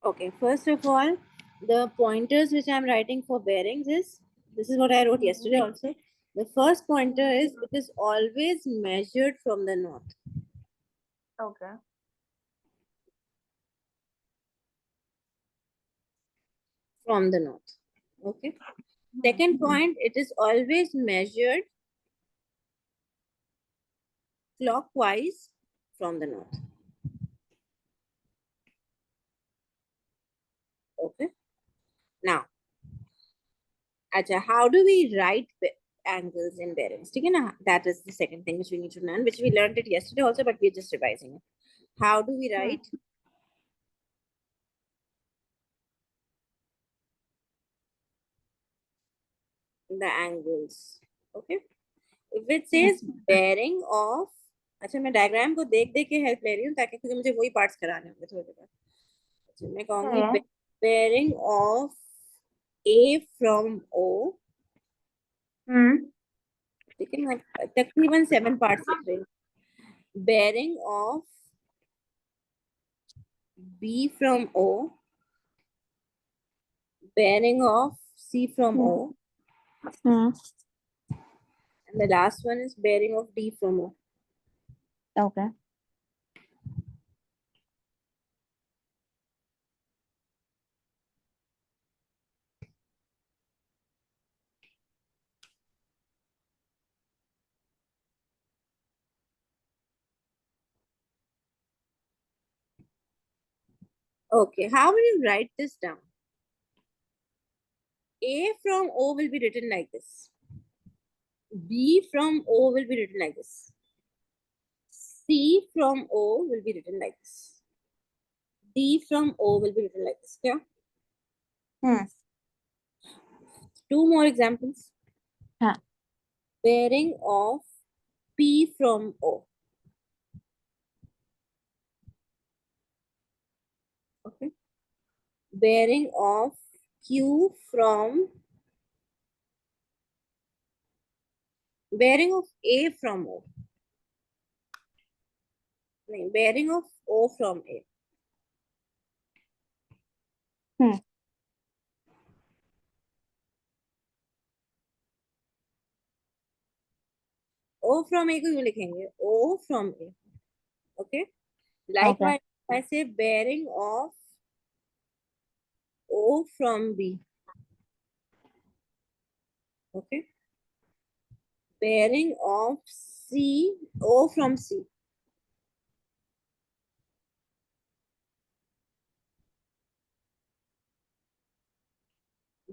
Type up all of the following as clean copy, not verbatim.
Okay, first of all, the pointers which I'm writing for bearings is, this is what I wrote yesterday also. The first pointer is, it is always measured from the north. Okay. From the north. Okay. Second point, it is always measured clockwise from the north. Okay. Now, acha, how do we write angles in bearings? That is the second thing which we need to learn, which we learned it yesterday also, but we're just revising it. How do we write? The angles. Okay. If it says bearing of, अच्छा मैं diagram को देख देख के help ले रही हूँ ताकि क्योंकि मुझे वही पार्ट्स कराने होंगे थोड़ी देर बाद. अच्छा मैं कहूँगी bearing of A from O. ठीक है मैं तकरीबन 7 पार्ट्स लिख रही हूँ. Bearing of B from O. Bearing of C from O. And the last one is bearing of D from O. Okay. Okay, how will you write this down? A from O will be written like this. B from O will be written like this. C from O will be written like this. D from O will be written like this. Yeah? Two more examples. Bearing of P from O. Okay. Bearing of Q from, bearing of A from O. Bearing of O from A. O from A को यूं लिखेंगे. O from A. Okay. Likewise, I say bearing of O from B. Okay. Bearing of C, O from C.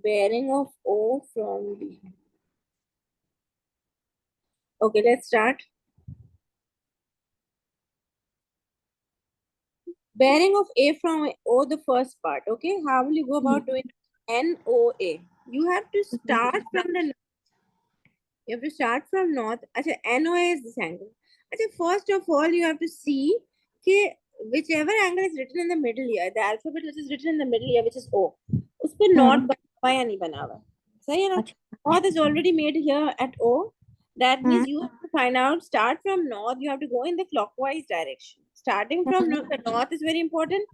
Bearing of O from B. Okay, let's start. Bearing of A from O, the first part. Okay, how will you go about doing NOA? You have to start from the north. You have to start from north. Achha, NOA is this angle. Achha, first of all, you have to see कि whichever angle is written in the middle here, the alphabet which is written in the middle here, which is O, उस पे north बना हुआ या नहीं बना हुआ. सही है ना? North is already made here at O. That means you have to find out, start from north, you have to go in the clockwise direction. Starting from the north is very important.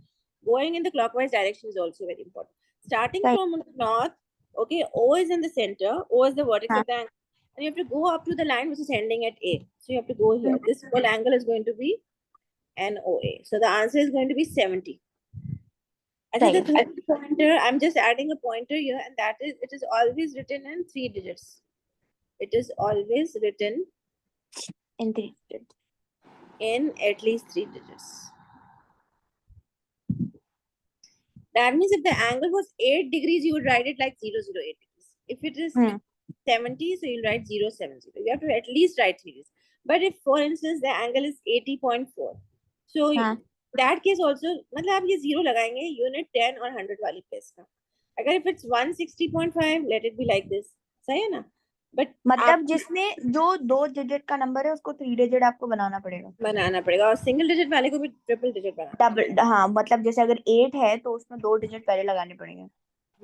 Going in the clockwise direction is also very important. Starting from north, okay, O is in the center, O is the vertex of the angle, and you have to go up to the line which is ending at A. So you have to go here. This whole angle is going to be NOA. So the answer is going to be 70. I think the third pointer, I'm just adding a pointer here, and that is, it is always written in 3 digits. It is always written in 3 digits. In at least 3 digits. That means if the angle was 8 degrees, you would write it like 008 degrees. If it is 70, so you'll write 070. You have to at least write 3 digits. But if, for instance, the angle is 80.4, so in that case also, मतलब आप ये 0 लगाएंगे unit 10 और 100 वाली place का. अगर if it's 160.5, let it be like this. सही है ना? But मतलब जिसमें जो 2 डिजिट का नंबर है उसको 3 डिजिट आपको बनाना पड़ेगा और सिंगल डिजिट वाले को भी ट्रिपल डिजिट बनाना. डबल. हाँ, मतलब जैसे अगर 8 है तो उसमें 2 डिजिट पहले लगाने पड़ेंगे.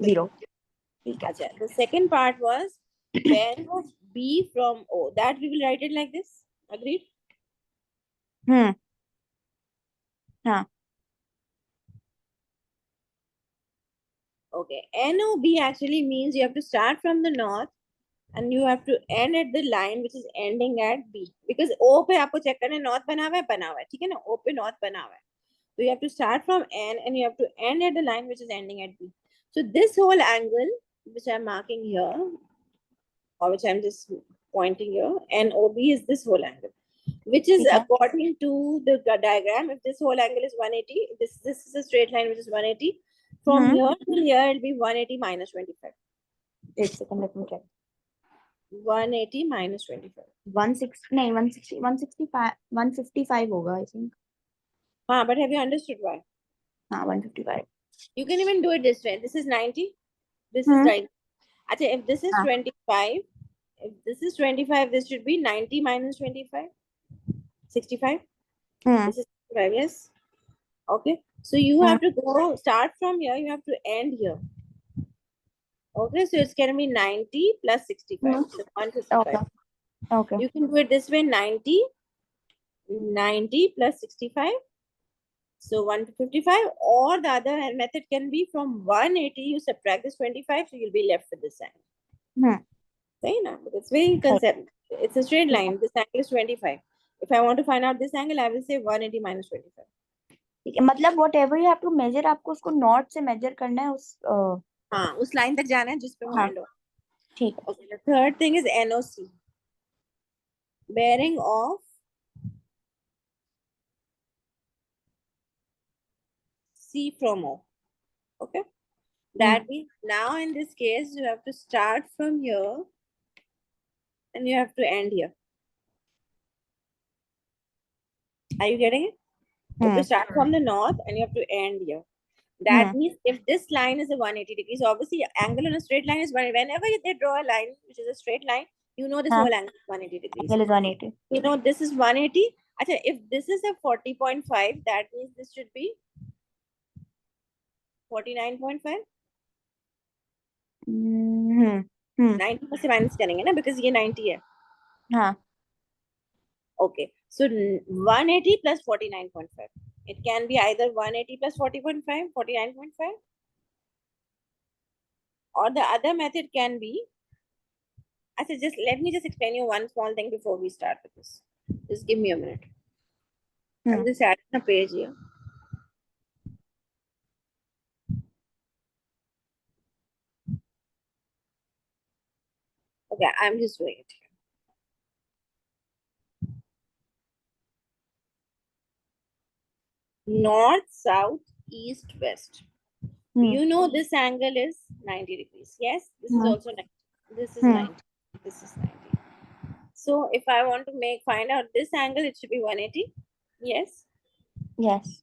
0. ठीक है. अच्छा, the second part was bearing of B from O. That we will write it like this. Agreed? हाँ. Okay, NOB actually means you have to start from the north and you have to end at the line which is ending at B. Because O पे आपको check करना है north बना हुआ है, ठीक है ना? O पे north बना हुआ है. So you have to start from N and you have to end at the line which is ending at B. So this whole angle which I'm marking here, or which I'm just pointing here, NOB is this whole angle, which is Okay. according to the diagram. If this whole angle is 180, this is a straight line which is 180. From here to here, it'll be 180 minus 25. 1 second, let me check. 180 minus 25. 160 नहीं 160 165 155 होगा I think. But have you understood why? हाँ 155. You can even do it this way. This is 90. This is 90. Achha, if this is 25, if this is 25, this should be 90 minus 25. 65. This is 65, yes. Okay. So you have to go, start from here, you have to end here. Okay, so it's going to be 90 plus 65. So 155. Okay. You can do it this way, 90 plus 65. So 155, or the other method can be from 180, you subtract this 25, so you'll be left with this angle. Right now, it's very concept. It's a straight line. This angle is 25. If I want to find out this angle, I will say 180 minus 25. मतलब whatever you have to measure, आपको उसको north से major करना है उस हाँ, उस line तक जाना है जिस पे वो हाँ, end हो. ठीक है. Okay, the third thing is NOC. Bearing of C from O. Okay. That means now in this case, you have to start from here and you have to end here. Are you getting it? You have to start from the north and you have to end here. That means if this line is a 180 degrees, obviously angle on a straight line is whenever they draw a line which is a straight line, you know this whole angle is 180 degrees. Angle is 180. You know this is 180. Achha, if this is a 40.5, that means this should be 49.5. 90 में से minus करेंगे ना, because ये 90 है. हाँ. Okay, so 180 plus 49.5. It can be either 180 plus 40.5, 49.5. Or the other method can be, I said, just let me just explain you one small thing before we start with this. Just give me a minute. I'm just adding a page here. Okay, I'm just doing it here. North, south, east, west. You know this angle is 90 degrees. Yes, this is also 90. This is 90. This is 90. So if I want to find out this angle, it should be 180. Yes. Yes.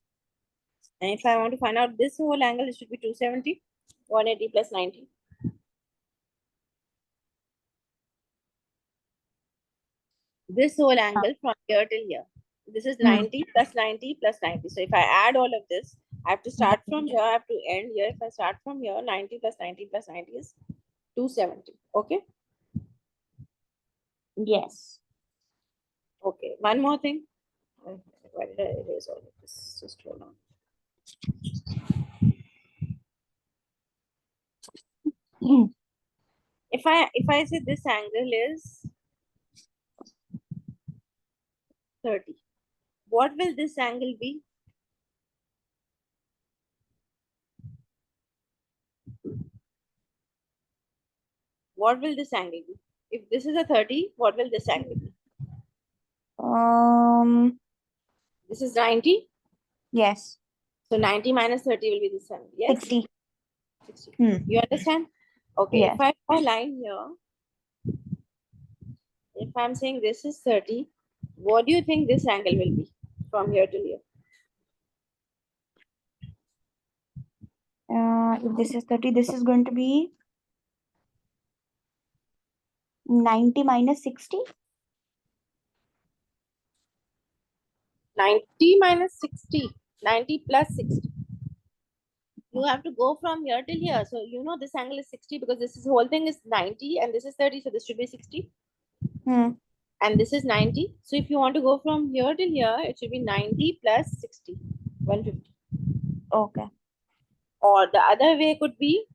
And if I want to find out this whole angle, it should be 270. 180 plus 90. This whole angle from here till here. This is 90 plus 90 plus 90. So if I add all of this, I have to start from here, I have to end here. If I start from here, 90 plus 90 plus 90 is 270. Okay? Yes. Okay. One more thing. Why did I erase all of this? Just hold on. If I say this angle is 30, what will this angle be? What will this angle be? If this is a 30, what will this angle be? This is 90. Yes. So 90 minus 30 will be this angle. Yes. 60. 60. You understand? Okay. Yes. If I draw a line here, if I'm saying this is 30, what do you think this angle will be from here to here? If this is 30, this is going to be 90 minus 60. 90 minus 60. 90 plus 60. You have to go from here till here. So you know this angle is 60 because this whole thing is 90 and this is 30. So this should be 60. And this is 90. So if you want to go from here till here, it should be 90 plus 60. 150. Okay. Or the other way could be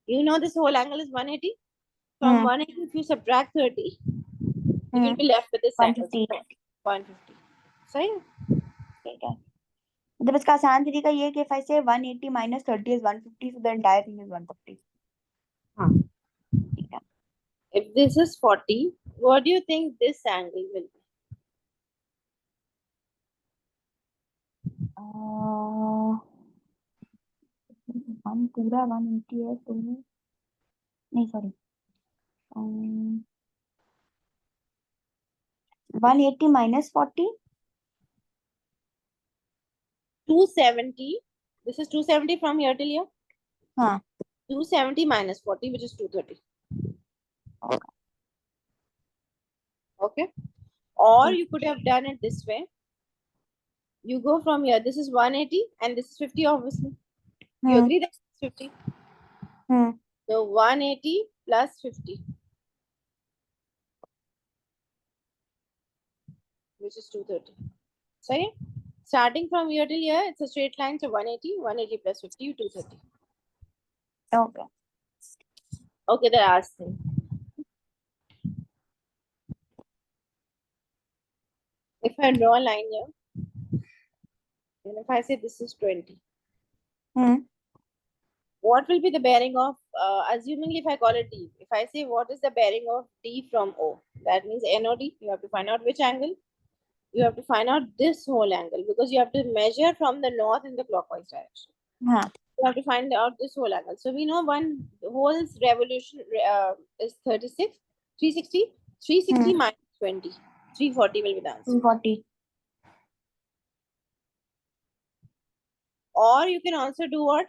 You know this whole angle is 180. From 180, if you subtract 30, you will be left with this angle. 150. 150. सही है? ठीक है. जब इसका आसान तरीका ये है कि if I say 180 minus 30 is 150, so the entire thing is 150. हाँ. ठीक है. If this is 40, what do you think this angle will be? हम पूरा 180 है तो नहीं sorry 180 minus 40. 270. This is 270 from here till here. हाँ. 270 minus 40, which is 230. Okay. Or you could have done it this way. You go from here. This is 180 and this is 50, obviously. You agree that it's 50? So 180 plus 50, which is 230. Sorry? Starting from here till here, it's a straight line. So 180, 180 plus 50, 230. Okay. Okay, the last thing. If I draw a line here, and if I say this is 20, what will be the bearing of, assuming if I call it D, if I say what is the bearing of D from O, that means NOD, you have to find out which angle. You have to find out this whole angle because you have to measure from the north in the clockwise direction. You have to find out this whole angle. So we know one whole revolution is 36, 360, 360 minus 20, 340 will be the answer. 240. Or you can also do what?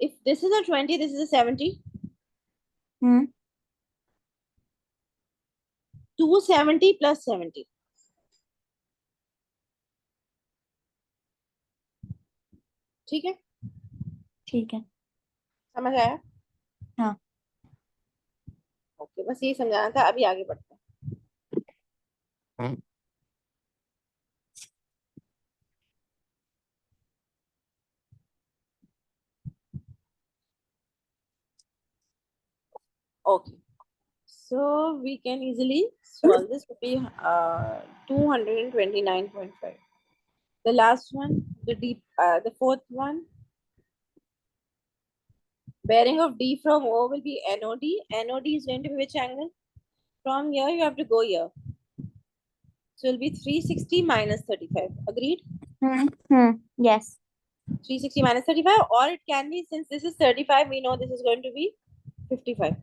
If this is a 20, this is a 70. 270 plus 70. ठीक है? ठीक है. समझ आया? हाँ. Okay, बस यही समझाना था. अभी आगे बढ़ते हैं. Okay, so we can easily solve this. Would be 229.5. The last one, the fourth one, bearing of D from O will be NOD. NOD is going to be which angle? From here you have to go here. So it will be 360 minus 35. Agreed? Yes. 360 minus 35, or it can be, since this is 35, we know this is going to be 55.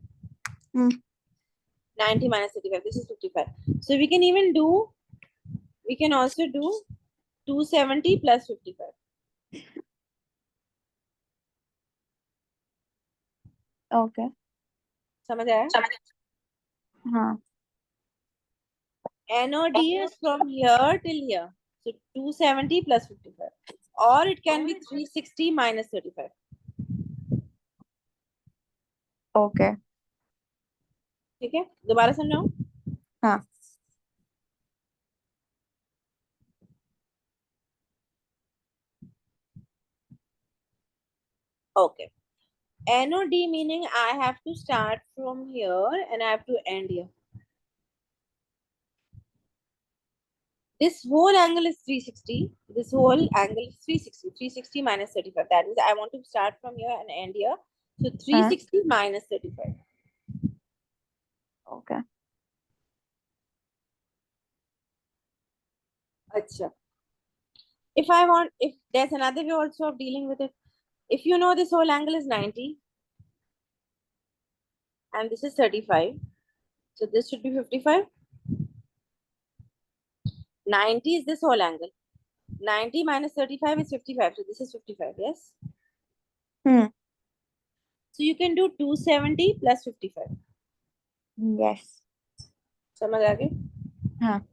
90 minus 35, this is 55. So we can even do, we can also do 270 plus 55. Okay. समझ आया? हाँ. NOD is from here till here. So 270 plus 55. Or it can be 360 minus 35. Okay. ठीक है? दोबारा समझाऊं? हाँ. Okay. NOD meaning I have to start from here and I have to end here. This whole angle is 360. This whole angle is 360. 360 minus 35. That is, I want to start from here and end here. So 360 minus 35. Okay. Achha. If there's another way also of dealing with it. If you know this whole angle is 90 and this is 35. So this should be 55. 90 is this whole angle. 90 minus 35 is 55. So this is 55, yes? So you can do 270 plus 55. Yes. समझ आ गई? हाँ.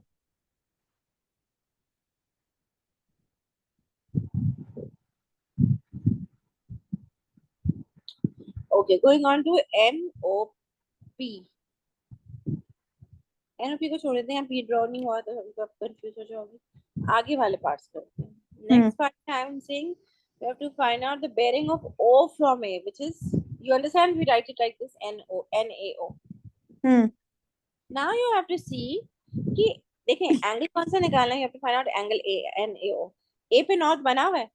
Okay, going on to NOP. NOP को छोड़ देते हैं. P draw नहीं हुआ तो आप confuse हो जाओगे. आगे वाले parts करते हैं. Next part I am saying we have to find out the bearing of O from A, which is You understand? We write it like this, NAO. Now you have to see कि देखें angle कौन सा निकालना है. You have to find out angle NAO. A पे not बना हुआ है.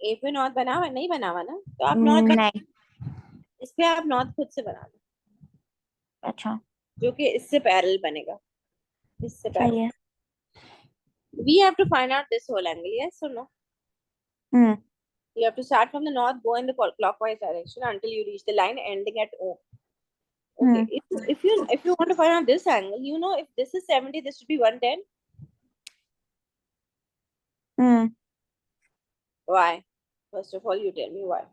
A पे नॉट बना हुआ है, नहीं बना हुआ ना, तो आप नॉट नहीं. इस पे आप नॉट खुद से बना लो. अच्छा. जो कि इससे पैरेलल बनेगा. इससे सही पैरेलल. है. We have to find out this whole angle. Yes or no? You have to start from the north, go in the clockwise direction until you reach the line ending at O. Okay. If you want to find out this angle, you know, if this is 70, this should be 110. Why? First of all, you tell me why.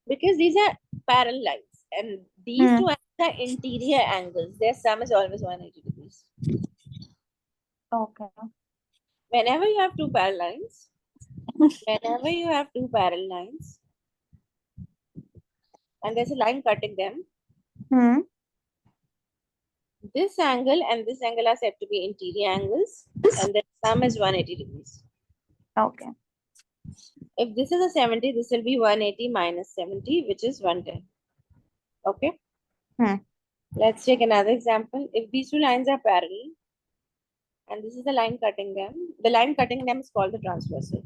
Because these are parallel lines and these two angles are interior angles. Their sum is always 180 degrees. Okay. Whenever you have two parallel lines, and there's a line cutting them, this angle and this angle are said to be interior angles, and their sum is 180 degrees. Okay. If this is a 70, this will be 180 minus 70, which is 110. Okay. Let's take another example. If these two lines are parallel, and this is the line cutting them, the line cutting them is called the transversal.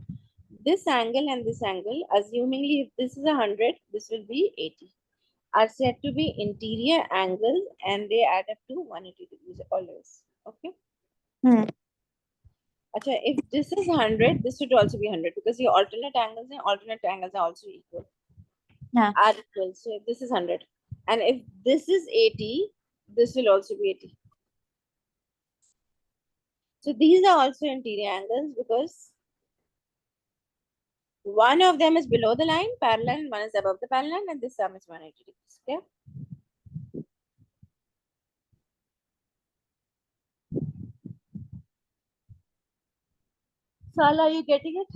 This angle and this angle, assumingly if this is 100, this will be 80, are said to be interior angles, and they add up to 180 degrees always. Okay. Achha, if this is 100, this should also be 100 because the alternate angles are also equal. Are equal. So if this is 100, and if this is 80, this will also be 80. So these are also interior angles because one of them is below the line, parallel, and one is above the parallel, and this sum is 180 degrees. Okay. Sal, are you getting it?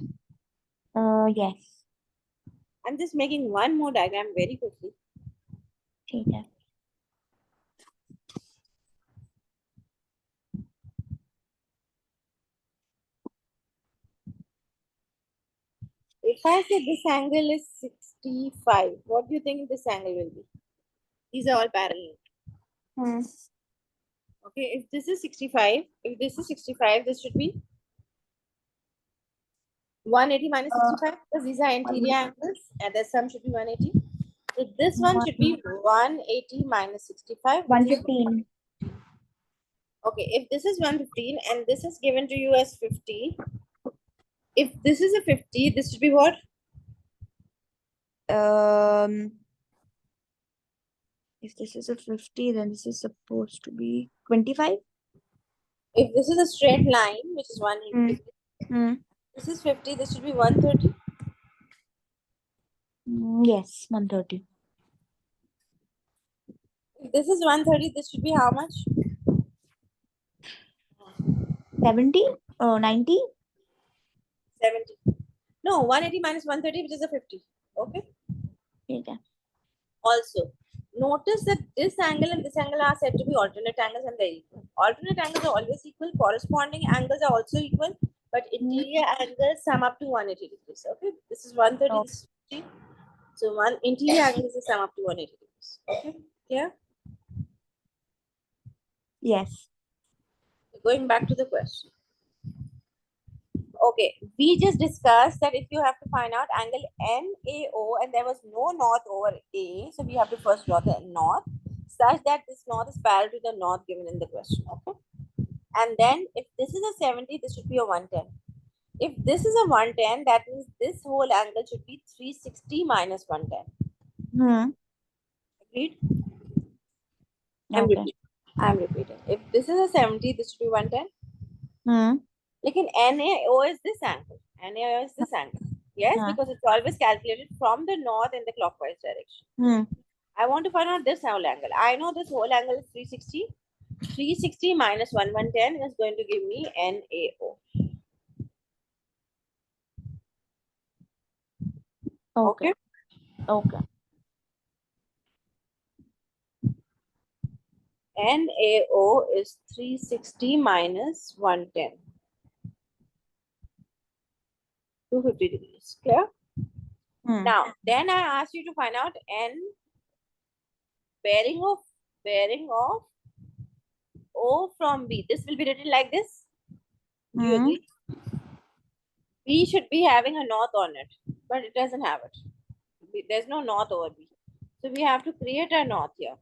Yes. I'm just making one more diagram very quickly. Okay. If I say this angle is 65, what do you think this angle will be? These are all parallel. Okay, if this is 65, this should be 180 minus 65 because these are interior angles and the sum should be 180. So this one should be 180 minus 65. 115. Okay, if this is 115 and this is given to you as 50, if this is a 50, this should be what? If this is a 50, then this is supposed to be 25. If this is a straight line, which is 180, this is 50, this should be 130. Yes, 130. If this is 130, this should be how much? 70 or 90? 70. No, 180 minus 130, which is a 50. Okay. Okay. Also, notice that this angle and this angle are said to be alternate angles and they're equal. Alternate angles are always equal. Corresponding angles are also equal. But interior angles sum up to 180 degrees. Okay. This is 130. This is 50. So one interior angle is sum up to 180 degrees. Okay. Yeah. Yes. Going back to the question. Okay, we just discussed that if you have to find out angle NAO and there was no north over A, so we have to first draw the north such that this north is parallel to the north given in the question. Okay, and then if this is a 70, this should be a 110. If this is a 110, that means this whole angle should be 360 minus 110. Agreed? I'm repeating. If this is a 70, this should be 110. Like in NAO is this angle. NAO is this angle. Yes, because it's always calculated from the north in the clockwise direction. I want to find out this whole angle. I know this whole angle is 360. 360 minus 110 is going to give me NAO. Okay. Okay. Okay. NaO is 360 minus 110. 250 degrees. Clear? Now, then I asked you to find out N bearing of O from B. This will be written like this. Do you agree? B should be having a north on it, but it doesn't have it. There's no north over B. So we have to create a north here.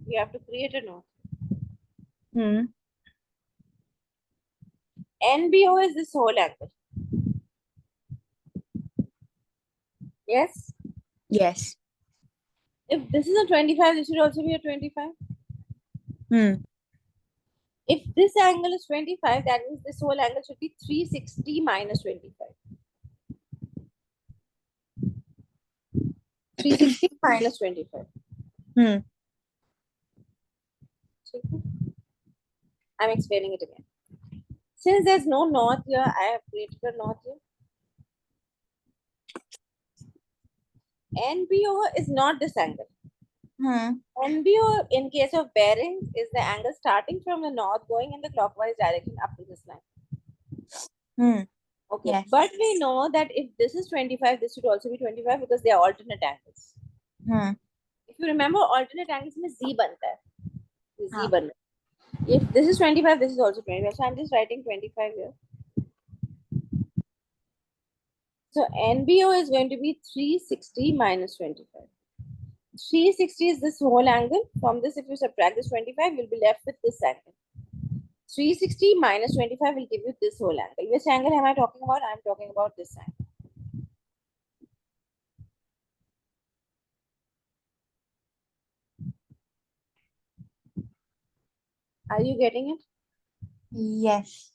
We have to create a north. NBO is this whole angle. Yes? Yes. If this is a 25, this should also be a 25. If this angle is 25, that means this whole angle should be 360 minus 25. 360 minus 25. I'm explaining it again. Since there's no north here, I have created a north here. NBO is not this angle. NBO, in case of bearings, is the angle starting from the north going in the clockwise direction up to this line. Okay, Yes. but we know that if this is 25, this should also be 25 because they are alternate angles. If you remember, alternate angles means Z banta hai. Z banta. If this is 25, this is also 25. So I'm just writing 25 here. So NBO is going to be 360 minus 25. 360 is this whole angle. From this, if you subtract this 25, you'll be left with this angle. 360 minus 25 will give you this whole angle. Which angle am I talking about? I'm talking about this angle. Are you getting it? Yes.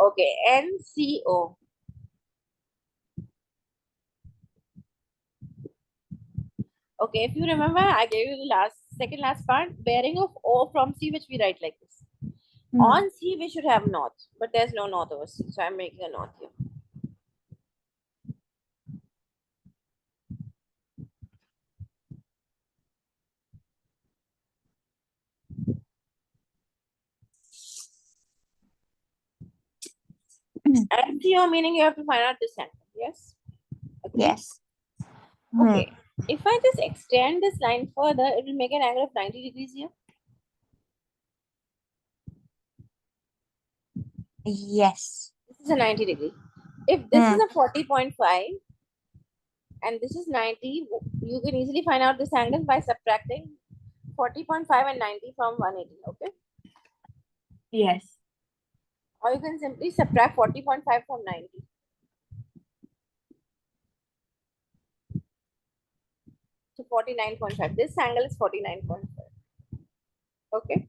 Okay, NCO. Okay, if you remember, I gave you the second last part, bearing of O from C, which we write like this. On C, we should have north, but there's no north over C, so I'm making a north here. NCO meaning you have to find out this angle, yes? Okay. Yes. Okay, if I just extend this line further, it will make an angle of 90 degrees here. Yes. This is a 90 degree. If this is a 40.5 and this is 90, you can easily find out this angle by subtracting 40.5 and 90 from 180, okay? Yes. Or you can simply subtract 40.5 from 90. So 49.5. This angle is 49.5. Okay.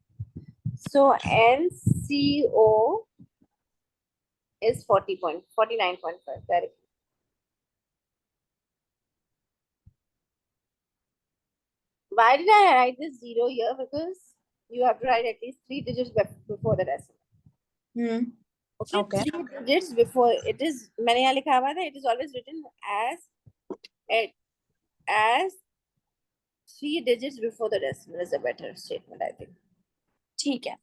So NCO is 49.5. Correct. Why did I write this 0 here? Because you have to write at least 3 digits before the decimal. Okay. 3 digits before it is. मैंने यहाँ लिखा हुआ था. It is always written as 3 digits before the decimal is a better statement, I think. ठीक है.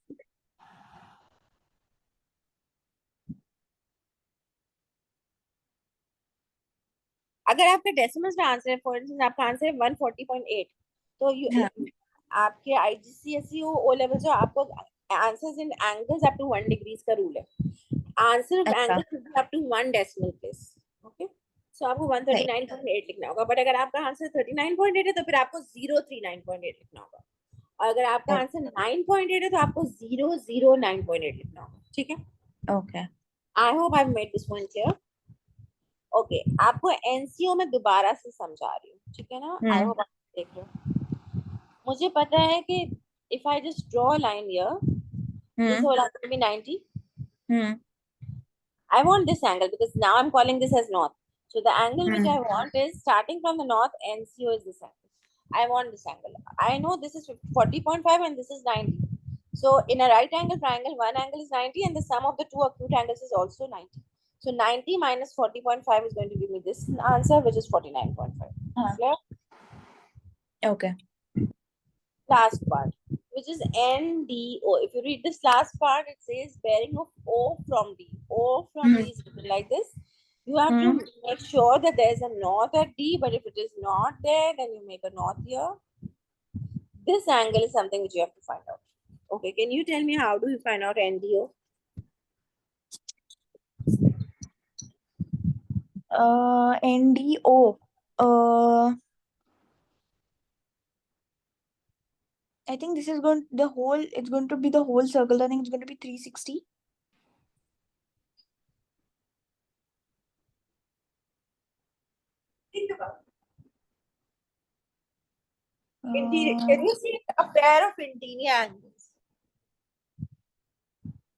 अगर आपके decimals में आंसर है, फॉर इंस्टेंस आपका आंसर है 140.8, तो आपके IGCSE ओ लेवल जो आपको answers in angles up to 1 degrees का रूल है. Answer of angle should be up to 1 decimal place. Okay, so आपको 139.8 लिखना होगा. बट अगर आपका आंसर 39.8 है तो फिर आपको 039.8 लिखना होगा. और अगर आपका आंसर 9.8 है तो आपको 009.8 लिखना होगा. ठीक है? Okay. I hope I have made this point clear. Okay, आपको एनसीओ में दोबारा से समझा रही हूँ. ठीक है ना? आई होप आप देख रहे हो. मुझे पता है कि if I just draw a line here, this whole angle will be 90. I want this angle because now I'm calling this as north. So the angle which I want is starting from the north, NCO is this angle. I want this angle. I know this is 40.5 and this is 90. So in a right angle triangle, one angle is 90 and the sum of the two acute angles is also 90. So 90 minus 40.5 is going to give me this answer, which is 49.5. Clear? Okay. Last part, which is NDO. If you read this last part, it says bearing of O from D. O from D is written like this. You have to make sure that there is a north at D, but if it is not there, then you make a north here. This angle is something which you have to find out. Okay, can you tell me how do you find out NDO? NDO. I think this is it's going to be the whole circle. I think it's going to be 360. Think about it. Can you see a pair of interior angles?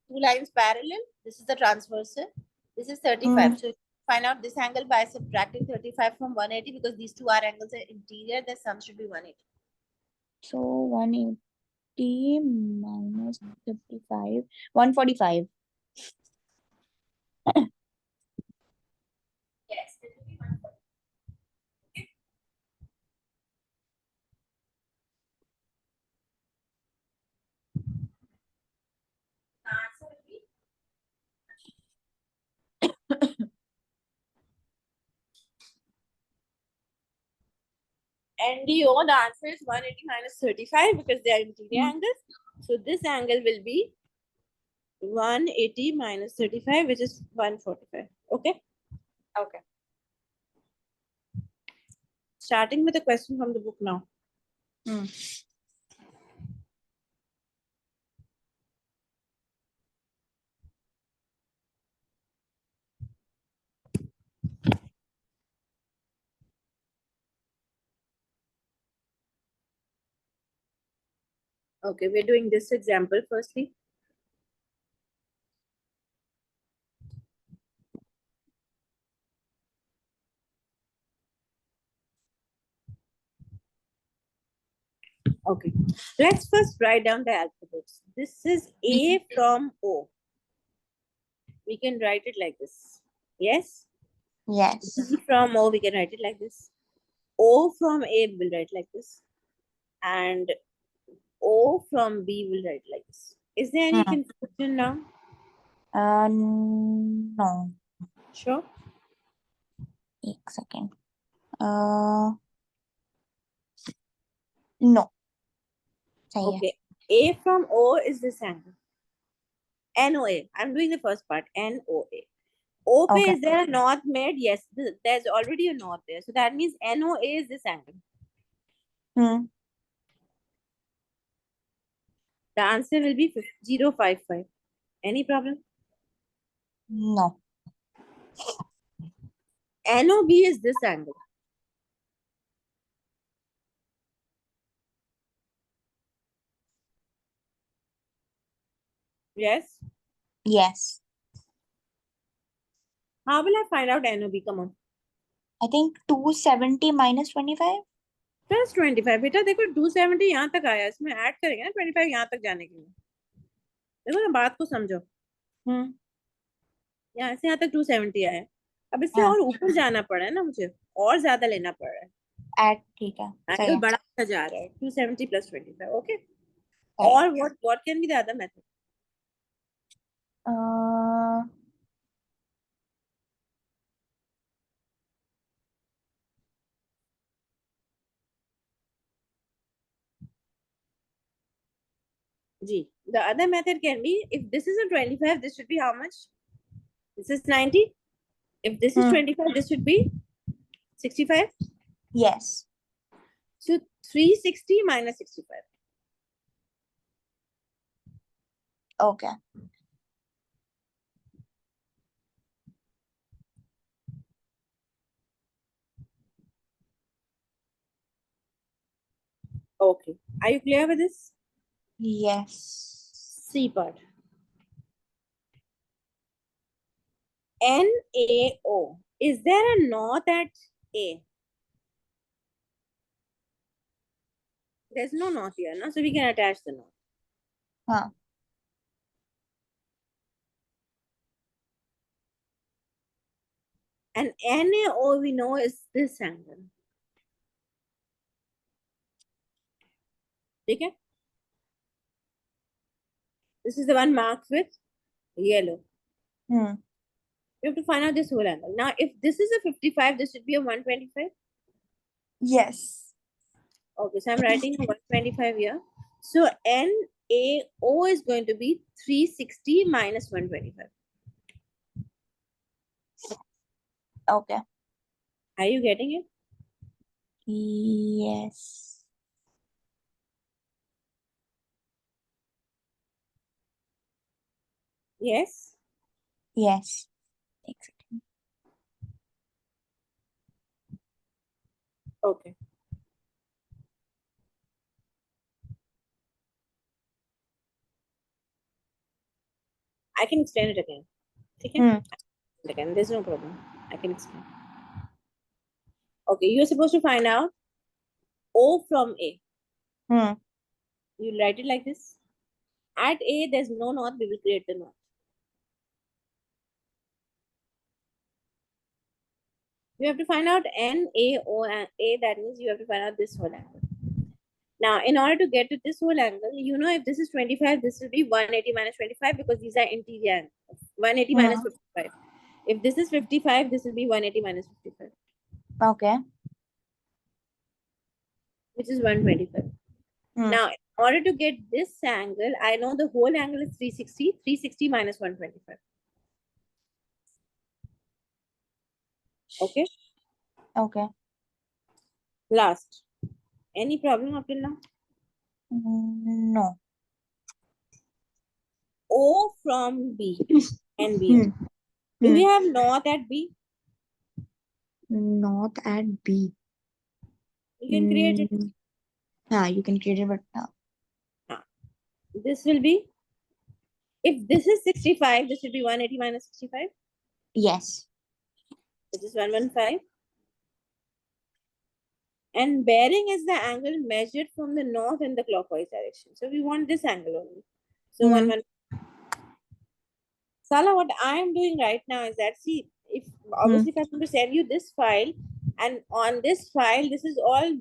Two lines parallel. This is the transversal. This is 35. So find out this angle by subtracting 35 from 180 because these two are angles are interior. The sum should be 180. So 180 minus 55, 145. Yes, this will be 140. Okay. The answer will be NDO. The answer is 180 minus 35 because they are interior angles. So this angle will be 180 minus 35, which is 145. Okay. Okay. Starting with a question from the book now. Okay, we're doing this example firstly. Okay, let's first write down the alphabets. This is A from O. We can write it like this. Yes? Yes. B from O, we can write it like this. O from A will write like this. And O from B will write like this. Is there any confusion now? No. Sure. एक second. No. सही है. Okay. A from O is this angle. NOA. I'm doing the first part. NOA. O pe Okay. is there a north made? Yes, there's already a north there. So that means NOA is this angle. The answer will be 055. Any problem? No. NOB is this angle. Yes? Yes. How will I find out NOB? Come on. I think 270 minus 25. Plus 25. बेटा देखो 270 यहाँ तक आया. इसमें add करेंगे ना 25 यहाँ तक जाने के लिए. देखो ना बात को समझो. यहाँ से यहाँ तक 270 आया. अब इससे और ऊपर जाना पड़ा है ना मुझे. और ज्यादा लेना पड़ रहा है. ऐड ठीक है. सही एंगल है. बड़ा सा जा रहा है. 270 plus 25. Okay. Or what can be the other method? G. The other method can be, if this is a 25, this should be how much? This is 90. If this is 25, this should be 65. Yes. So 360 minus 65. Okay. Okay. Are you clear with this? Yes. C part. NAO. Is there a north at A? There's no knot here, no? So we can attach the knot. हाँ. And NAO we know is this angle. Okay? This is the one marked with yellow. Hmm. You have to find out this whole angle. Now, if this is a 55, this should be a 125. Yes. Okay, so I'm writing 125 here. So NAO is going to be 360 minus 125. Okay. Are you getting it? Yes. Yes. Yes. Exactly. Okay. I can explain it again. Okay? Hmm. Again, there's no problem. I can explain. Okay, you're supposed to find out O from A. Hmm. You write it like this. At A, there's no knot, we will create the knot. You have to find out NAO and A, that means you have to find out this whole angle. Now, in order to get to this whole angle, you know if this is 25, this will be 180 minus 25 because these are interior angles. 180 minus 55. If this is 55, this will be 180 minus 55, Okay. which is 125. Hmm. Now, in order to get this angle, I know the whole angle is 360. 360 minus 125. Okay? Okay. Last. Any problem up till now? No. O from B and B. Hmm. Do we have north at B? Not at B. You can create it. You can create it, but This will be, if this is 65, this will be 180 minus 65, yes. which is 115. And bearing is the angle measured from the north and the clockwise direction. So we want this angle only. So Hmm. 115. Sala, what I am doing right now is that, see, if obviously if I'm going to send you this file, and on this file, this is all,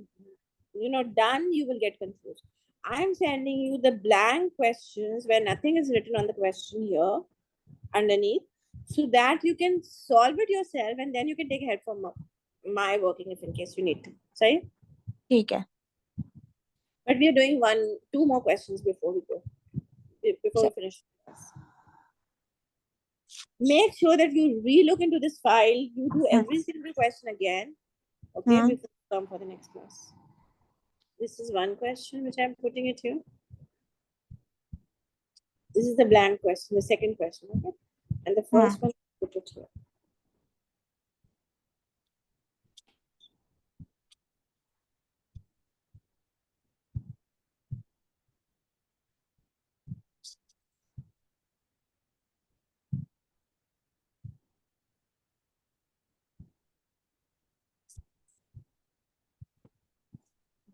done, you will get confused. I am sending you the blank questions where nothing is written on the question here underneath, so that you can solve it yourself and then you can take help from my working if in case you need to. Sorry? ठीक है. But we are doing two more questions before we go, before we finish. Make sure that you re-look into this file, you do every single question again, okay, before you come for the next class. This is one question which I'm putting it here. This is the blank question, the second question, okay? And the first one, put it here.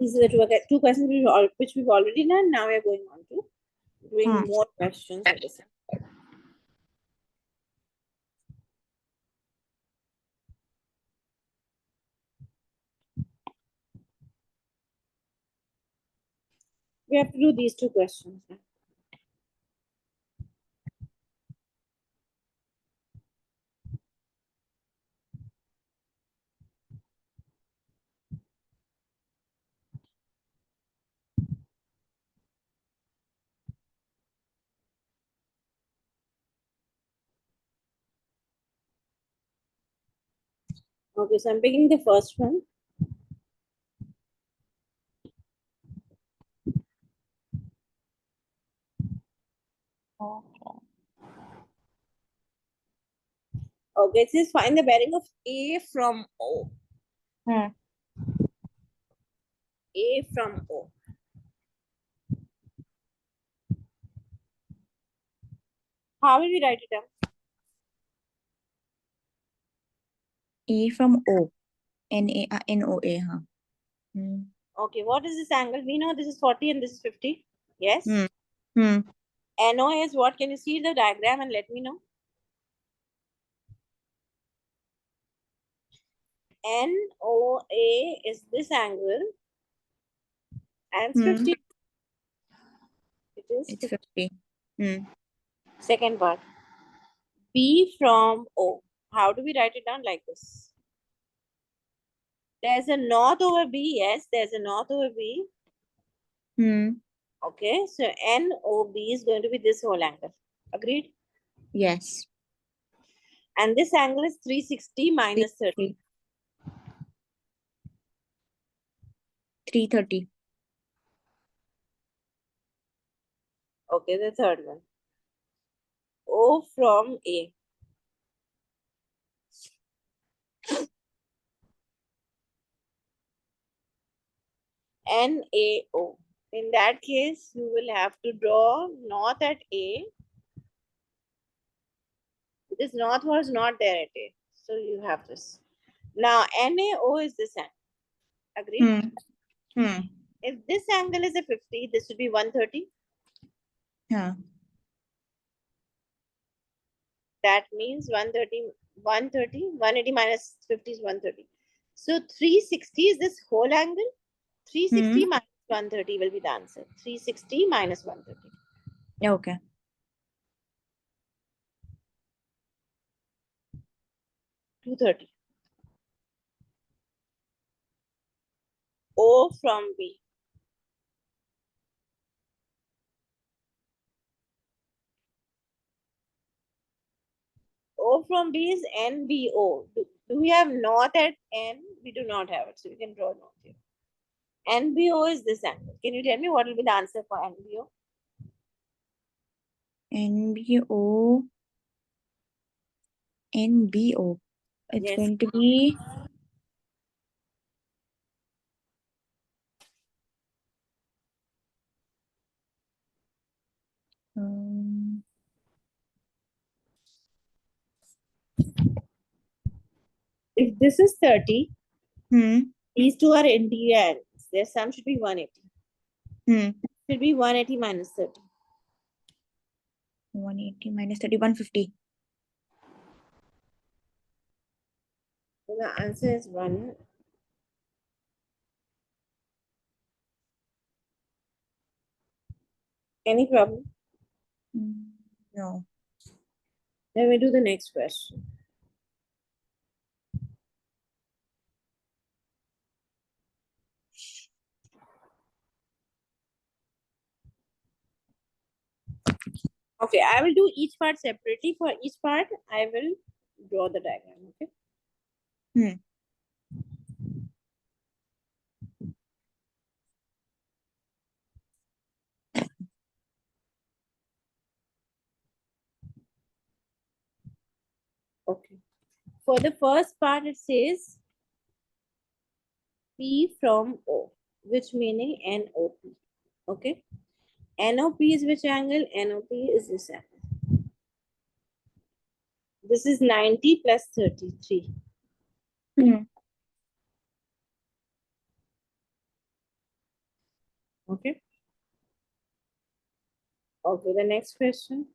These are the two questions which we've already done. Now we're going on to doing more questions of this. We have to do these two questions now. Okay, so I'm picking the first one. Okay, it says find the bearing of A from O. A from O. How will we write it down? A from O. NOA, हाँ. Okay, what is this angle? We know this is 40 and this is 50. Yes. Hmm. Hmm. NO is what? Can you see the diagram and let me know? NOA is this angle and it's 50. It is It's 50. 50. Hmm. Second part. B from O. How do we write it down like this? There's a north over B. Yes, there's a north over B. Hmm. Okay, so NOB is going to be this whole angle. Agreed? Yes. And this angle is 360 minus 30. 330. Okay, the third one. O from A. NAO. In that case, you will have to draw north at A. This north was not there at A. So you have this. Now, NAO is this angle. Agreed? Hmm. Hmm. If this angle is a 50, this would be 130. Yeah. That means 180 minus 50 is 130. So 360 is this whole angle. 360 Hmm. minus 130 will be the answer. 360 minus 130. Okay. 230. O from B. O from B is NBO. Do we have north at N? We do not have it, so we can draw north here. NBO is this angle. Can you tell me what will be the answer for NBO? NBO. NBO. It's Yes. going to be If this is 30, hmm. these two are interior angles. Their sum should be 180. Hmm. Should be 180 minus 30. 180 minus 30, 150. So the answer is 1. Any problem? No. Then we do the next question. Okay, I will do each part separately. For each part, I will draw the diagram. Okay. Hmm. Okay. For the first part, it says P from O, which meaning NOP. Okay. NOP is which angle? NOP is this angle. This is 90 plus 33. Hmm. Okay. Okay, the next question.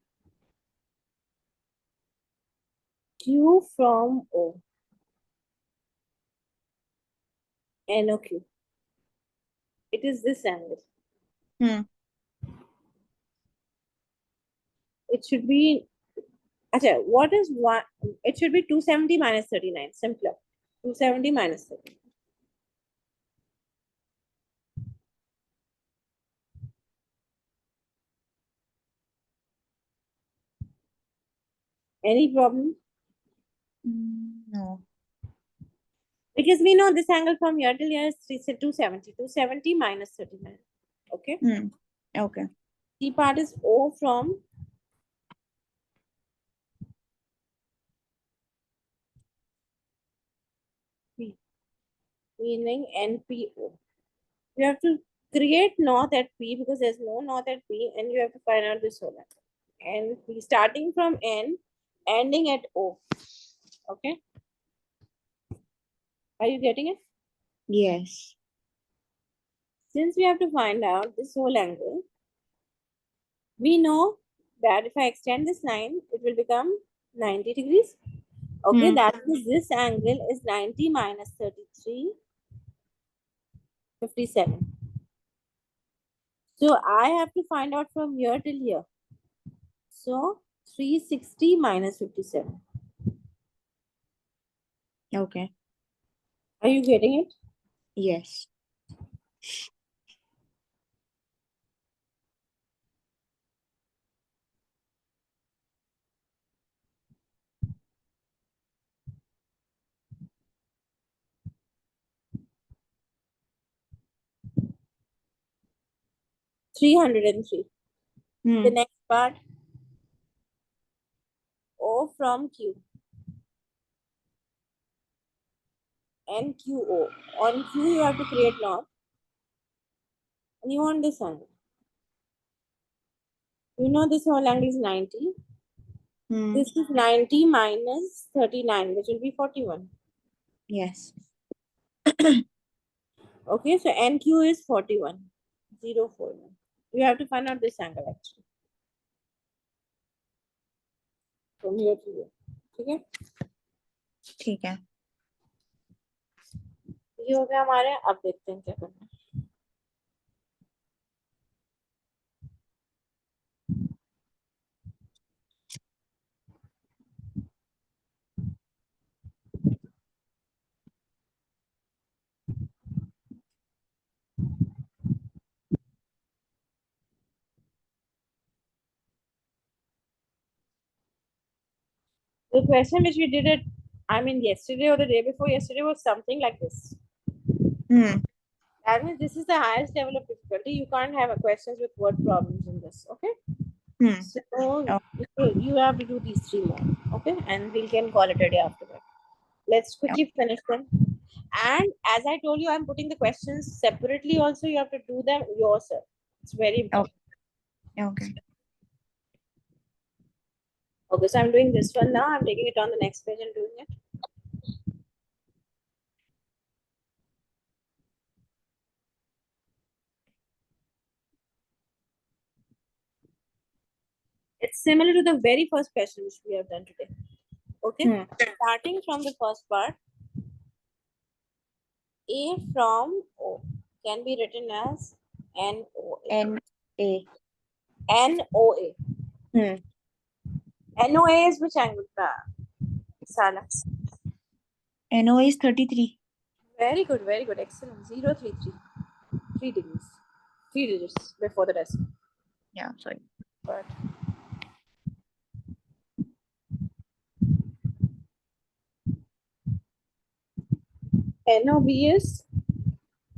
Q from O. NOQ. It is this angle. Hmm. It should be, okay, what is one? It should be 270 minus 39. Simpler. 270 minus 39. Any problem? No. Because we know this angle from here till here is 270. 270 minus 39. Okay. Hmm. Okay. C part is O from P, meaning NPO. You have to create north at P because there's no north at P, and you have to find out this whole angle. And P starting from N, ending at O. Okay. Are you getting it? Yes. since we have to find out this whole angle, we know that if I extend this line, it will become 90 degrees. Okay, that means this angle is 90 minus 33, 57. So I have to find out from here till here. So 360 minus 57. Okay. Are you getting it? Yes. $303. The next part, O from Q. NQO. On Q, you have to create north. And you want this angle. You know this whole angle is 90. This is 90 minus 39, which will be 41. Yes. Okay, so NQ is 41. 041. You have to find out this angle actually. From here to here. Okay? ठीक है. ये हो गया हमारे. अब देखते हैं क्या करना है. The question which we did it, I mean yesterday or the day before yesterday was something like this. That means this is the highest level of difficulty. You can't have questions with word problems in this. Okay? So you have to do these 3 more. Okay? And we can call it a day after that. Let's quickly finish them. And as I told you, I'm putting the questions separately also. You have to do them yourself. It's very important. Okay. Okay, so I'm doing this one now. I'm taking it on the next page and doing it. It's similar to the very first question which we have done today. Okay, starting from the first part, A from O can be written as NOA. NOA. NOA is which angle? Sala. NOA is 33. Very good, excellent. 033. 3 degrees. 3 digits before the rest. Yeah, sorry. But NOB is?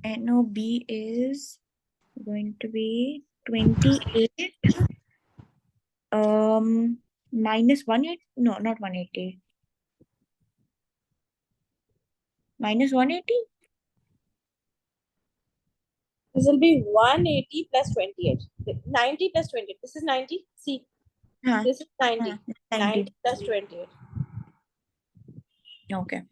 NOB is going to be 28 minus 180. No, not 180. Minus 180? This will be 180 plus 28. 90 plus 28. This is 90. See, this is 90. 90 plus 28. Okay.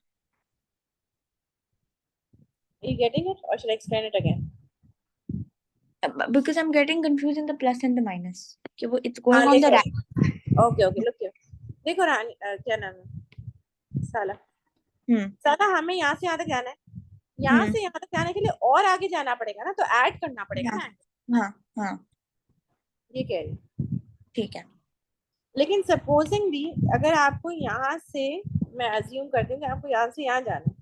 Are you getting it or should I explain it again? Because I'm getting confused in the plus and the minus. It's going on the right. Okay, look here. देखो रानी क्या नाम है? साला. साला हमें यहाँ से यहाँ तक जाना है. यहाँ से यहाँ तक जाने के लिए और आगे जाना पड़ेगा ना, तो ऐड करना पड़ेगा ना. हाँ. ये कह रही. ठीक है. लेकिन सपोजिंग भी अगर आपको यहाँ से, मैं अज्यूम करती हूँ कि आपको यहाँ से यहाँ जाना है,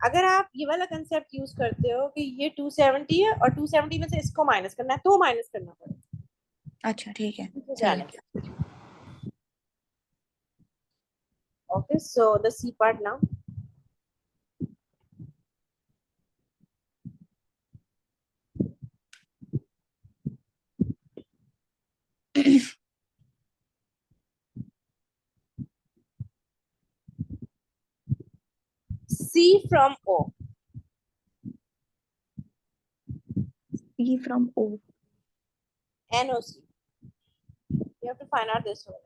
अगर आप ये वाला कंसेप्ट यूज करते हो कि ये 270 है और 270 में से इसको माइनस करना है, तो माइनस करना पड़ेगा. अच्छा, ठीक है. Okay, so the C part now. C from O. C from O. NOC. You have to find out this one.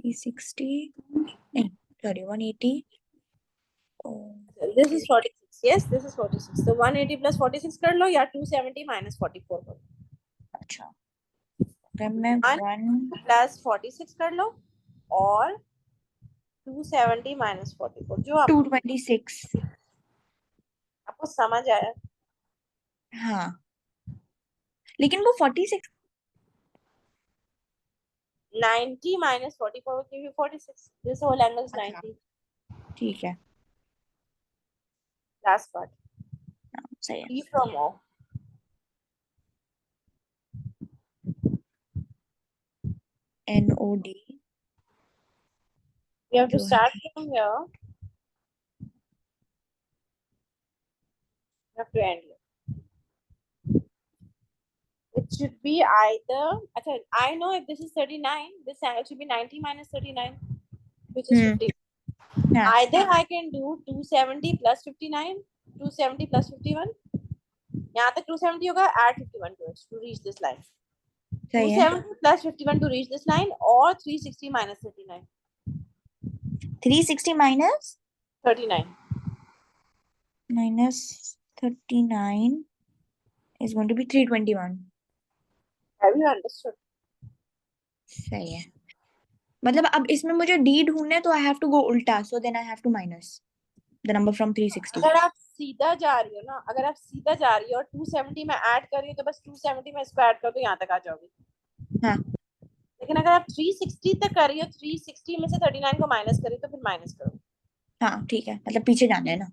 360. Sorry, 180 this is 46. Yes, this is 46. So 180 plus 46 कर लो या 270 minus 44 कर लो. अच्छा, अगर मैं 1 plus 46 कर लो और 270 minus 44 जो आप 226. आपको समझ आया. हाँ, लेकिन वो 46. 90 minus 44 will give you 46. This whole angle is 90. ठीक है, Last part. सही है. E from O. NOD You have to जो है start from here. You have to end here. It should be either. I know if this is 39, this angle should be 90 minus 39, which is 50. हाँ, Either I can do 270 plus 59, 270 plus 51. यहाँ तक 270 होगा, add 51 to it to reach this line. सही है. 270 plus 51 to reach this line, or 360 minus 39. 360 minus 39. minus 39 is going to be 321. Have you understood? सही है. मतलब अब इसमें मुझे d ढूंढना है तो I have to go उल्टा, so then I have to minus the number from 360. अगर आप सीधा जा रही हो ना, अगर आप सीधा जा रही हो और 270 में ऐड कर रही हो तो बस 270 में इसको ऐड कर दो, यहाँ तक आ जाओगी. हाँ, लेकिन अगर आप 360 तक कर रही हो, 360 में से 39 को माइनस करी तो फिर माइनस करो. हाँ, ठीक है, मतलब पीछे जाना है ना.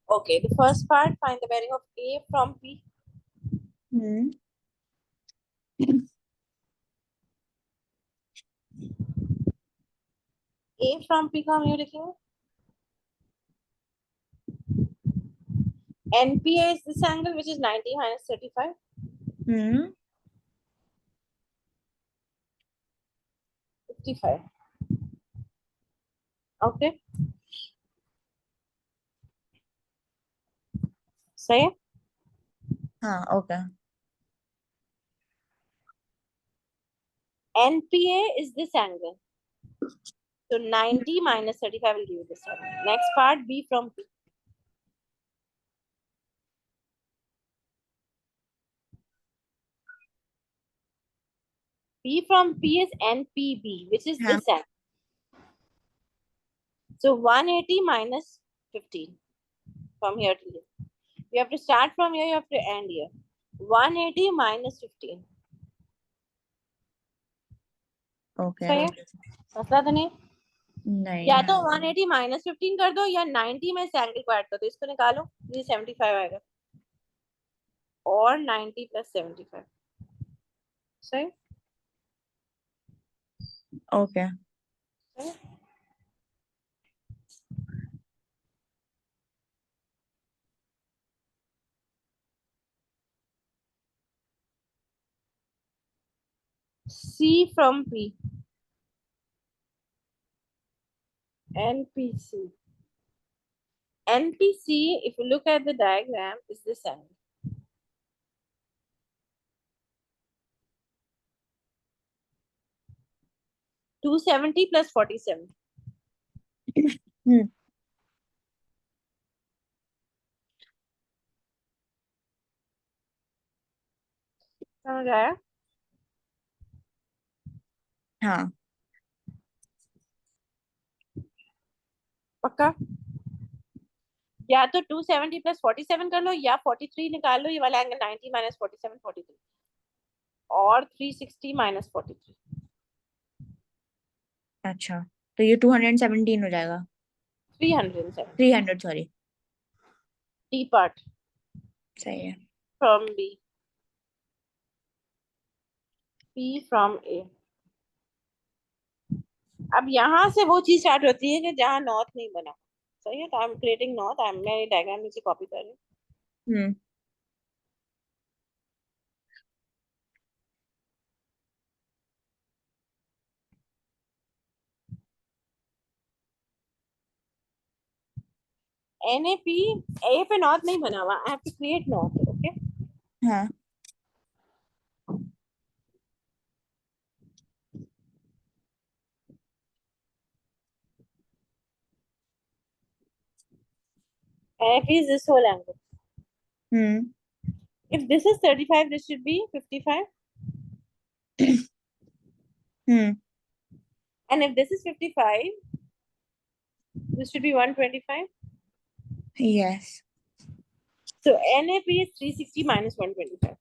Okay, the first part, find the bearing of A from P. A from P को हम यूं लिखेंगे. NPA is this angle which is 90 minus 35. 55. Okay. सही है. हाँ, okay. NPA is this angle. So 90 minus 35 will give you this one. Next part, B from P. B from P is NPB, which is this angle. So 180 minus 15 from here to here. You have to start from here, you have to end here. 180 minus 15. Okay. सही है. मसला तो नहीं. नहीं. या तो 180 minus 15 कर दो या 90 में इस एंगल को ऐड कर दो. इसको निकालो, 375 आएगा. और 90 plus 75. सही. Okay. C from P. NPC. NPC, if you look at the diagram, is this angle. $270 plus 47. समझ आया? हाँ. पक्का? या तो 270 plus 47 कर लो या 43 निकाल लो. ये वाला एंगल 90 minus 47 43 और 360 minus 43. अच्छा, तो ये 217 हो जाएगा. 307. 300, सॉरी. D part सही है. from B. P from A. अब यहाँ से वो चीज स्टार्ट होती है कि जहाँ नॉर्थ नहीं बना. सही है. तो I am creating north. I am मैं डायग्राम नीचे कॉपी कर रही हूँ. NAP A पे north नहीं बना हुआ. I have to create north. Okay. हाँ. NAP is this whole angle. Hmm. If this is 35, this should be 55. Hmm. And if this is 55, this should be 125. Yes. So NAP is 360 minus 125.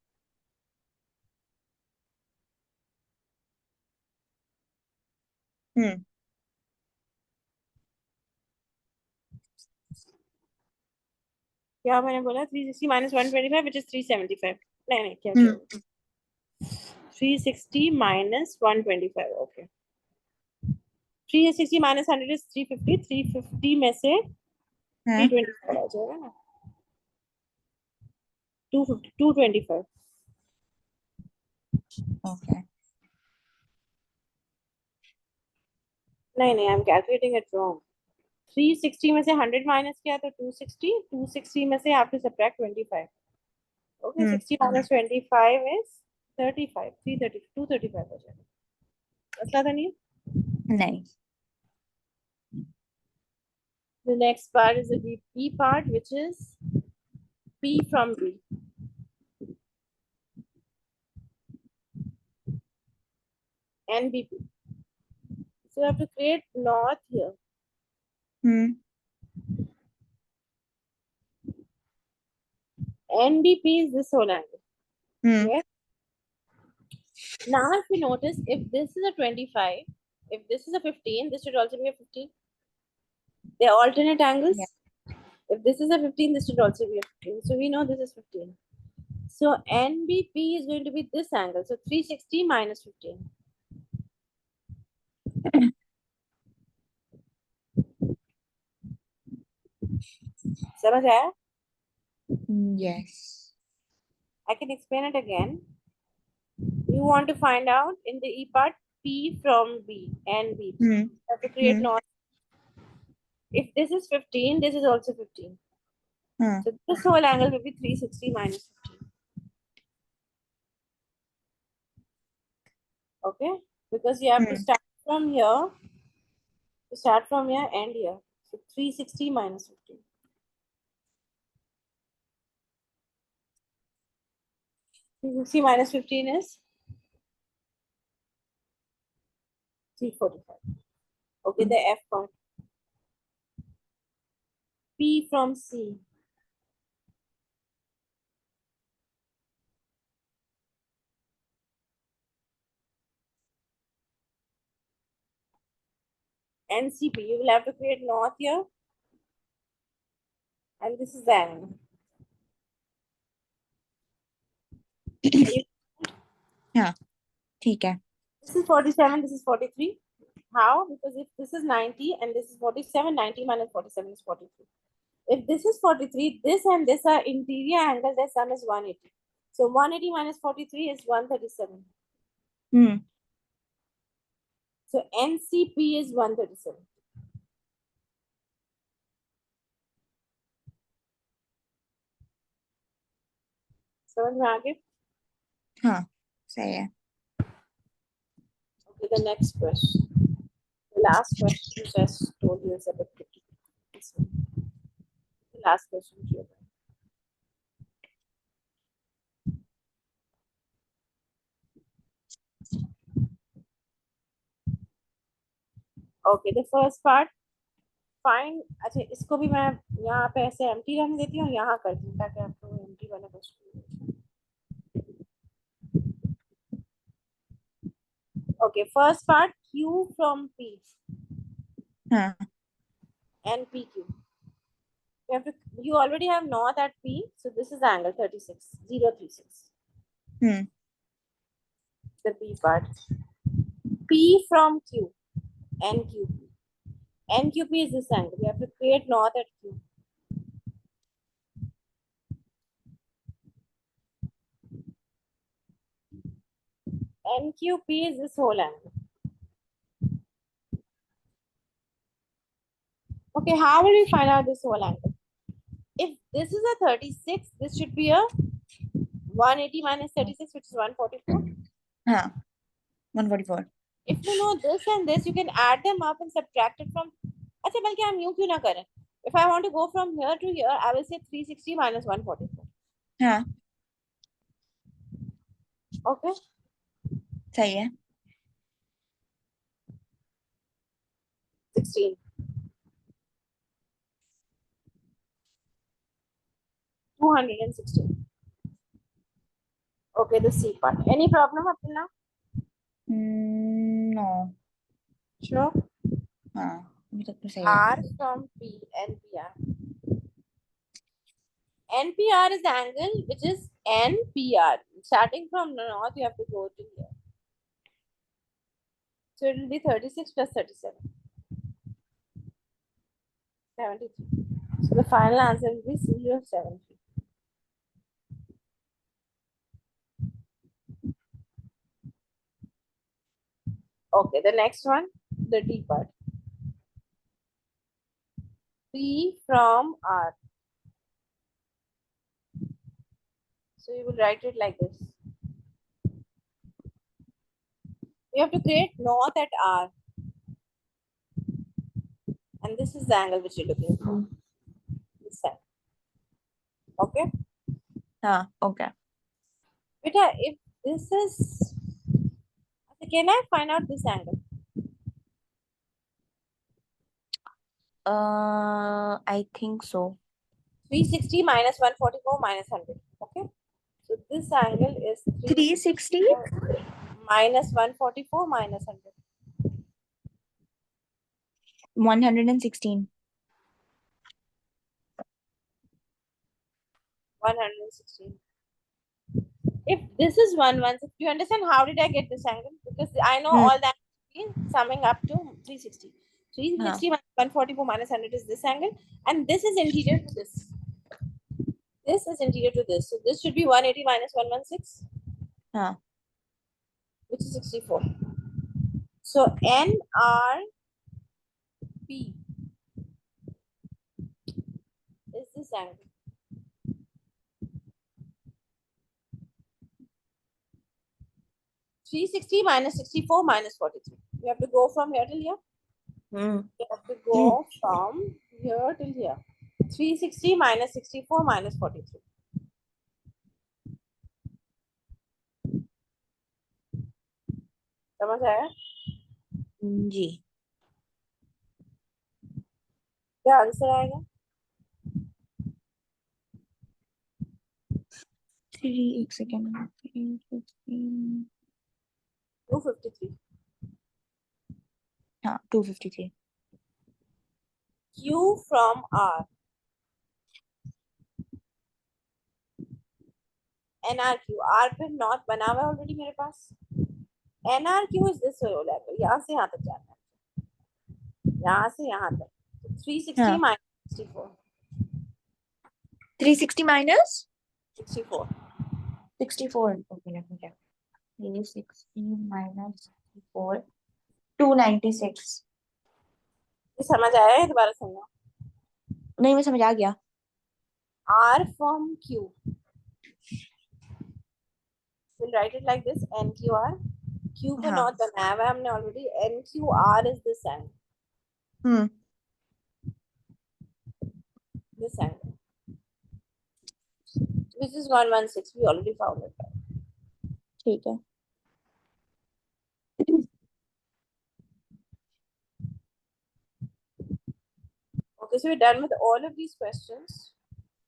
Hmm. क्या मैंने बोला 360 minus 125 which is 375. नहीं क्या Hmm. क्या 360 minus 125. Okay. 360 minus 100 is 350. 350 में से हाँ. 325 आ जाएगा ना. 250 225. Okay. नहीं I'm calculating it wrong. 360 में से 100 minus किया तो 260. 260 में से आप to subtract 25. Okay, Hmm. 60 minus 25 is 35. 330 235 हो जाएगा. मसला तो नहीं. नहीं. The next part is the B part, which is P from B. And BP. So you have to create north here. Hmm. NBP is this whole angle. Hmm. Yes. Now if we notice, if this is a 25, if this is a 15, this should also be a 15. They are alternate angles. Yeah. If this is a 15, this should also be a 15. So we know this is 15. So NBP is going to be this angle. So 360 minus 15. समझ आया? Yes. I can explain it again. You want to find out in the E part P from B and B. Hmm. You have to create Hmm. north. If this is 15, this is also 15. Huh. So this whole angle will be 360 minus 15. Okay? Because you have to start from here. To start from here and here. So 360 minus 15. 360 minus 15 is 345. Okay, the F part. P from C. NCP. You will have to create north here. And this is the angle. हाँ. ठीक है. This is 47, this is 43. How? Because if this is 90 and this is 47, 90 minus 47 is 43. If this is 43, this and this are interior angle, their sum is 180. So 180 minus 43 is 137. Hmm. So NCP is 137. समझ में आ गए? हाँ. सही है. Okay, the next question. The last question which I told you is a bit tricky. This one. The last question. Okay, the first part. Find. अच्छा इसको भी मैं यहाँ पे ऐसे empty रहने देती हूँ, यहाँ कर दूँ ताकि आपको empty वाला question. Okay, first part Q from P. हाँ. And PQ. You already have north at P, so this is the angle 36, 036. Hmm. The P part. P from Q, NQP. NQP is this angle. You have to create north at Q. NQP is this whole angle. Okay, how will we find out this whole angle? If this is a 36, this should be a 180 minus 36, which is 144. हाँ 144. If you know this and this, you can add them up and subtract it from. अच्छा बल्कि हम यूं क्यों ना करें? If I want to go from here to here, I will say 360 minus 144. हाँ Okay. सही है. 16. 216. Okay, the C part. Any problem up till now? No. Sure. हाँ अभी तक तो सही है. R from P, NPR. NPR is the angle which is NPR. Starting from north, you have to go to here. So it will be 36 plus 37. 73. So the final answer will be 073. Okay, the next one, the D part. P from R. So you will write it like this. You have to create north at R. And this is the angle which you're looking for. This side. Okay? हाँ okay. Beta, if this is... Can I find out this angle? I think so. 360 minus 144 minus 100. Okay? So this angle is 360 minus 144 minus 100. 116. 116. If this is 116, do you understand how did I get this angle? Because I know all that summing up to 360. 360 minus 144 minus 100 is this angle, and this is interior to this. This is interior to this. So this should be 180 minus 116, which is 64. So NRP is this angle. (360 minus 64 minus 43). You have to go from here till here. You have to go from here till here. 360 minus 64 minus 43. समझ आया? जी. क्या answer आएगा? 1 second. 253. हाँ 253. Q from R. NRQ. R पे not बना हुआ है already मेरे पास. NRQ is this whole angle. यहाँ से यहाँ तक जाना है. यहाँ से यहाँ तक. 360 minus 64. 360 minus 64. 64. Okay, let me check. 360 minus 64. 296. ये समझ आया है? दोबारा सुनना. नहीं मैं समझ आ गया. R from Q. We'll write it like this. NQR. Q को नॉट बनाया हुआ है हमने already. NQR is this angle. This angle, which is 116. We already found it. ठीक है. Okay, so we're done with all of these questions.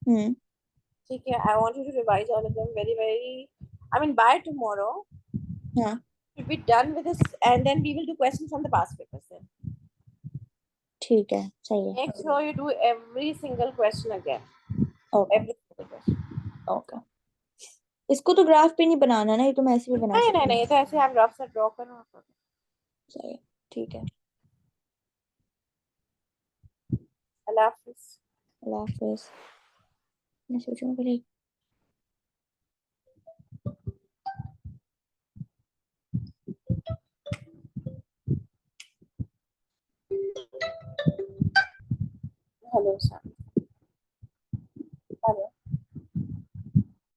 ठीक है. I want you to revise all of them very. I mean, by tomorrow. Yeah. We'll be done with this, and then we will do questions from the past papers then. ठीक है, सही है. Make sure you do every single question again. Okay. Every single question. Okay. इसको तो graph पे नहीं बनाना ना, ये तो मैं ऐसे भी बना सकती हूँ. नहीं, ये तो ऐसे आप रफ से ड्रॉ करो. सही है, ठीक है. अल्लाह हाफिज. अल्लाह हाफिज. मैं सोचूं पहले. Hello, sir.